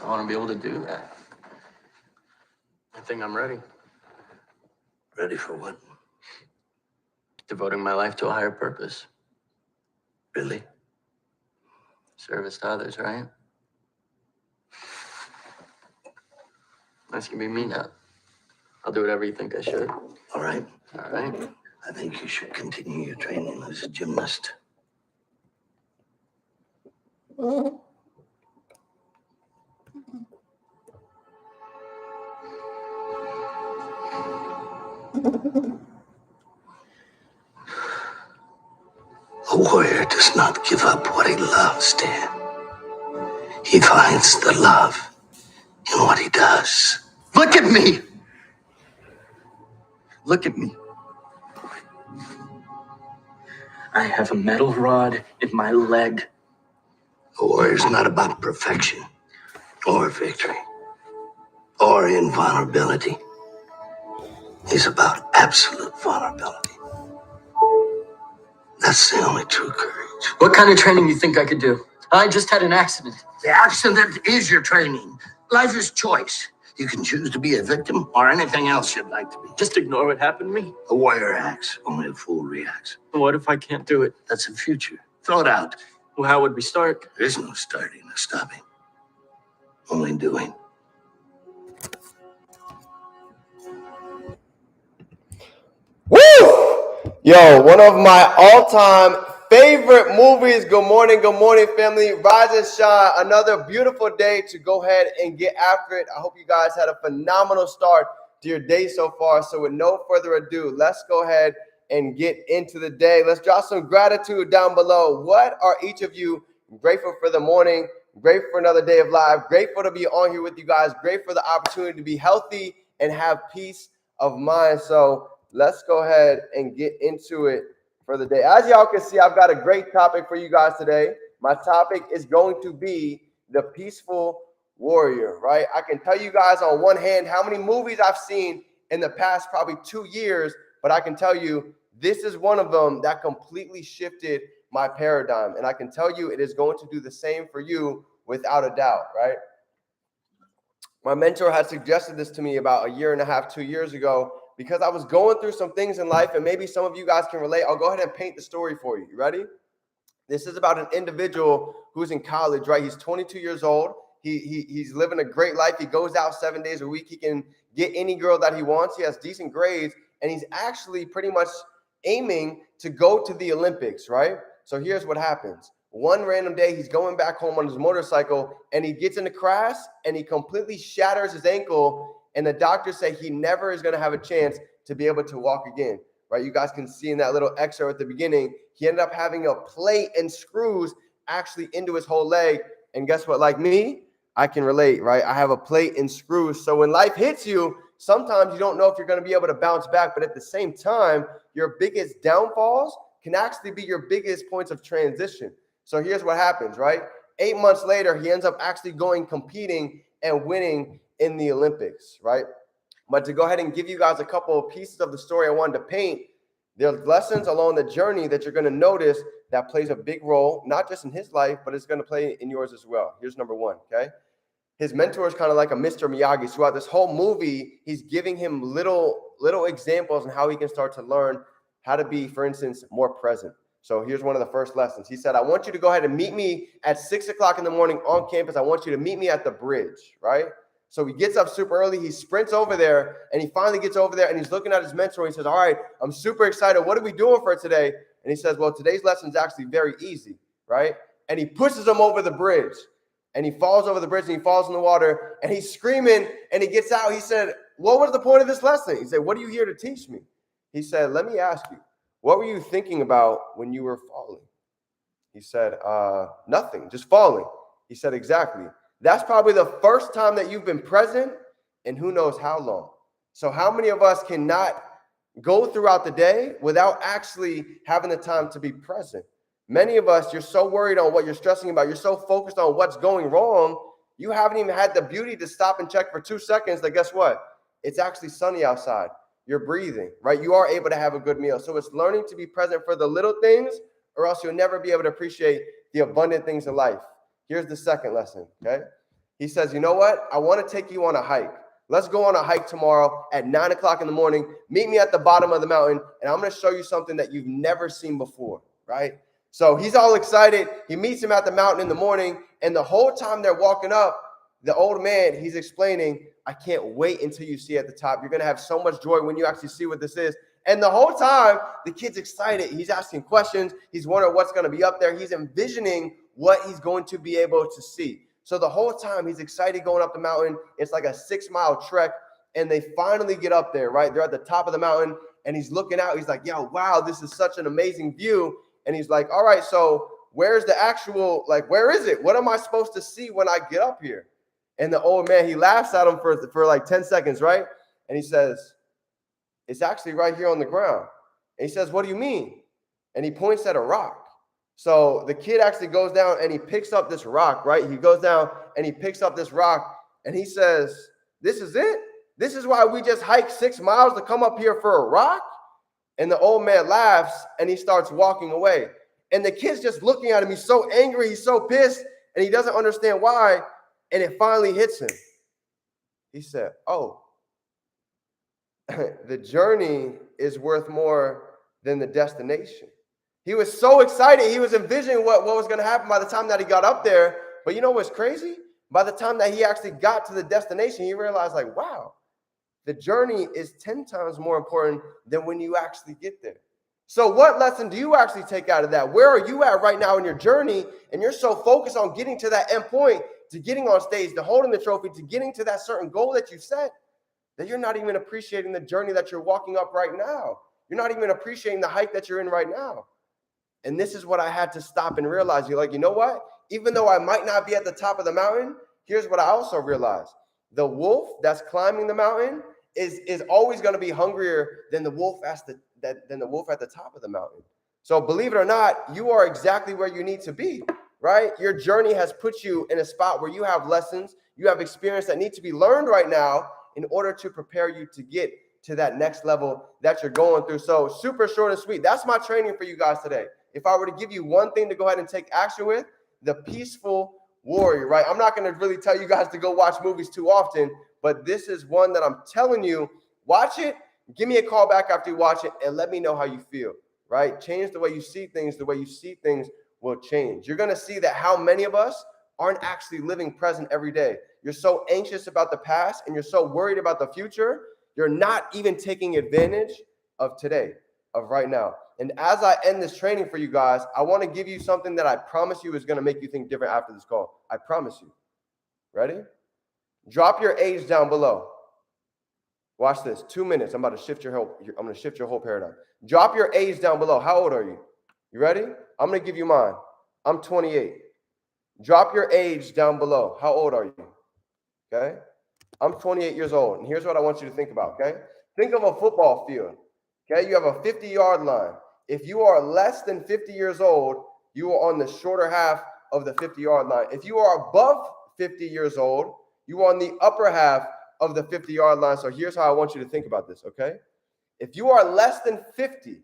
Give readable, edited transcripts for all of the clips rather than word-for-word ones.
I want to be able to do that. I think I'm ready. Ready for what? Devoting my life to a higher purpose. Really? Service to others, right? That's gonna be me now. I'll do whatever you think I should. All right. All right. I think you should continue your training as a gymnast. A warrior does not give up what he loves, Dan. He finds the love in what he does. Look at me! Look at me. I have a metal rod in my leg. A warrior's not about perfection or victory or invulnerability. He's about absolute vulnerability. That's the only true courage. What kind of training do you think I could do? I just had an accident. The accident is your training. Life is choice. You can choose to be a victim or anything else you'd like to be. Just ignore what happened to me. A warrior acts, only a fool reacts. What if I can't do it? That's the future. Throw it out. Well, how would we start? There is no starting or stopping. Only doing. Woo! Yo, one of my all-time favorite movies. Good morning, family. Rise and shine. Another beautiful day to go ahead and get after it. I hope you guys had a phenomenal start to your day so far. So with no further ado, let's go ahead and get into the day. Let's drop some gratitude down below. What are each of you grateful for the morning? Grateful for another day of life. Grateful to be on here with you guys. Grateful for the opportunity to be healthy and have peace of mind. So let's go ahead and get into it for the day. As y'all can see, I've got a great topic for you guys today. My topic is going to be the peaceful warrior, right? I can tell you guys on one hand how many movies I've seen in the past probably 2 years, but I can tell you this is one of them that completely shifted my paradigm. And I can tell you it is going to do the same for you without a doubt, right? My mentor had suggested this to me about 1.5 years, 2 years ago, because I was going through some things in life, and maybe some of you guys can relate. I'll go ahead and paint the story for you. You ready? This is about an individual who's in college, right? He's 22 years old. He's living a great life. He goes out 7 days a week. He can get any girl that he wants. He has decent grades, and he's actually pretty much aiming to go to the Olympics, right? So here's what happens. One random day, he's going back home on his motorcycle, and he gets in a crash, and he completely shatters his ankle, and the doctors say he never is going to have a chance to be able to walk again, right? You guys can see in that little excerpt at the beginning, he ended up having a plate and screws actually into his whole leg. And guess what? Like me, I can relate, right? I have a plate and screws. So when life hits you, sometimes you don't know if you're going to be able to bounce back. But at the same time, your biggest downfalls can actually be your biggest points of transition. So here's what happens, right? 8 months later, he ends up actually competing and winning in the Olympics, right? But to go ahead and give you guys a couple of pieces of the story I wanted to paint, there's lessons along the journey that you're going to notice that plays a big role, not just in his life, but it's going to play in yours as well. Here's number one, okay? His mentor is kind of like a Mr. Miyagi. Throughout this whole movie, he's giving him little examples on how he can start to learn how to be, for instance, more present. So here's one of the first lessons. He said, I want you to go ahead and meet me at 6 o'clock in the morning on campus. I want you to meet me at the bridge, right? So he gets up super early. He sprints over there, and he finally gets over there, and he's looking at his mentor. And he says, all right, I'm super excited. What are we doing for today? And he says, well, today's lesson is actually very easy, right? And he pushes him over the bridge, and he falls over the bridge, and he falls in the water, and he's screaming, and he gets out. He said, what was the point of this lesson? He said, what are you here to teach me? He said, let me ask you, what were you thinking about when you were falling? He said, nothing, just falling. He said, exactly. That's probably the first time that you've been present in who knows how long. So how many of us cannot go throughout the day without actually having the time to be present? Many of us, you're so worried on what you're stressing about. You're so focused on what's going wrong. You haven't even had the beauty to stop and check for 2 seconds that guess what? It's actually sunny outside. You're breathing, right? You are able to have a good meal. So it's learning to be present for the little things, or else you'll never be able to appreciate the abundant things in life. Here's the second lesson, okay? He says, you know what? I want to take you on a hike. Let's go on a hike tomorrow at 9 o'clock in the morning. Meet me at the bottom of the mountain, and I'm going to show you something that you've never seen before, right? So he's all excited. He meets him at the mountain in the morning, and the whole time they're walking up, the old man, he's explaining, I can't wait until you see at the top. You're going to have so much joy when you actually see what this is. And the whole time, the kid's excited. He's asking questions. He's wondering what's going to be up there. He's envisioning what he's going to be able to see. So the whole time, he's excited going up the mountain. It's like a 6-mile trek, and they finally get up there, right? They're at the top of the mountain, and he's looking out. He's like, yo, wow, this is such an amazing view. And he's like, all right, so where's the actual, like, where is it? What am I supposed to see when I get up here? And the old man, he laughs at him for like 10 seconds, right? And he says, it's actually right here on the ground. And he says, what do you mean? And he points at a rock. So the kid actually goes down and he picks up this rock, right? He goes down and he picks up this rock and he says, this is it? This is why we just hiked 6 miles to come up here for a rock? And the old man laughs and he starts walking away. And the kid's just looking at him. He's so angry. He's so pissed and he doesn't understand why. And it finally hits him. He said, oh, the journey is worth more than the destination. He was so excited. He was envisioning what was going to happen by the time that he got up there. But you know what's crazy? By the time that he actually got to the destination, he realized, like, wow, the journey is 10 times more important than when you actually get there. So what lesson do you actually take out of that? Where are you at right now in your journey? And you're so focused on getting to that end point, to getting on stage, to holding the trophy, to getting to that certain goal that you set, that you're not even appreciating the journey that you're walking up right now. You're not even appreciating the hike that you're in right now. And this is what I had to stop and realize. You're like, you know what? Even though I might not be at the top of the mountain, here's what I also realized. The wolf that's climbing the mountain is always going to be hungrier than the wolf at the top of the mountain. So believe it or not, you are exactly where you need to be, right? Your journey has put you in a spot where you have lessons, you have experience that need to be learned right now in order to prepare you to get to that next level that you're going through. So super short and sweet. That's my training for you guys today. If I were to give you one thing to go ahead and take action with, the peaceful warrior, right? I'm not going to really tell you guys to go watch movies too often, but this is one that I'm telling you, watch it, give me a call back after you watch it, and let me know how you feel, right? Change the way you see things. The way you see things will change. You're going to see that how many of us aren't actually living present every day. You're so anxious about the past and you're so worried about the future, you're not even taking advantage of today, of right now. And as I end this training for you guys, I want to give you something that I promise you is going to make you think different after this call. I promise you. Ready? Drop your age down below. Watch this. 2 minutes. I'm going to shift your whole paradigm. Drop your age down below. How old are you? You ready? I'm going to give you mine. I'm 28. Drop your age down below. How old are you? Okay? I'm 28 years old. And here's what I want you to think about, okay? Think of a football field. Okay? You have a 50-yard line. If you are less than 50 years old, you are on the shorter half of the 50-yard line. If you are above 50 years old, you are on the upper half of the 50-yard line. So here's how I want you to think about this, okay? If you are less than 50,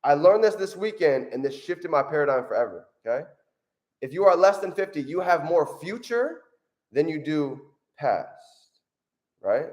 I learned this weekend, and this shifted my paradigm forever, okay? If you are less than 50, you have more future than you do past, right?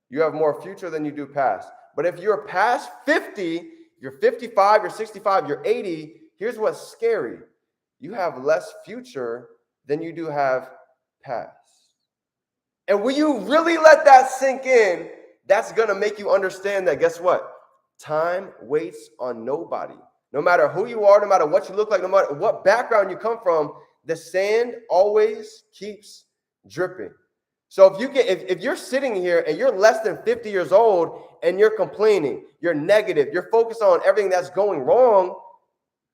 You have more future than you do past. But if you're past 50, you're 55, you're 65, you're 80, here's what's scary. You have less future than you do have past. And when you really let that sink in, that's going to make you understand that, guess what? Time waits on nobody. No matter who you are, no matter what you look like, no matter what background you come from, the sand always keeps dripping. So if you're sitting here and you're less than 50 years old and you're complaining, you're negative, you're focused on everything that's going wrong,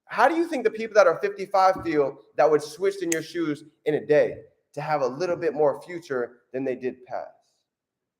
how do you think the people that are 55 feel that would switch in your shoes in a day to have a little bit more future than they did past?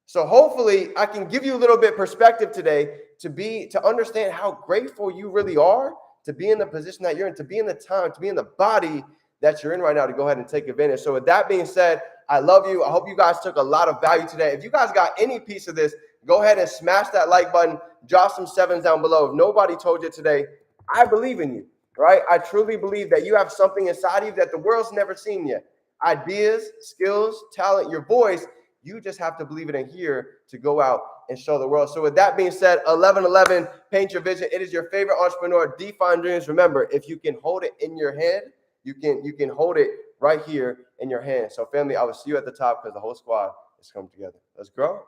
So hopefully I can give you a little bit perspective today to understand how grateful you really are to be in the position that you're in, to be in the time, to be in the body that you're in right now, to go ahead and take advantage. So with that being said, I love you. I hope you guys took a lot of value today. If you guys got any piece of this, go ahead and smash that like button, drop some sevens down below. If nobody told you today, I believe in you, right? I truly believe that you have something inside of you that the world's never seen yet. ideas, skills, talent, your voice. You just have to believe it in here to go out and show the world. So with that being said, 1111, paint your vision. It is your favorite entrepreneur, Define Dreams. Remember, if you can hold it in your hand, you can hold it right here in your hand. So family, I will see you at the top because the whole squad is coming together. Let's grow.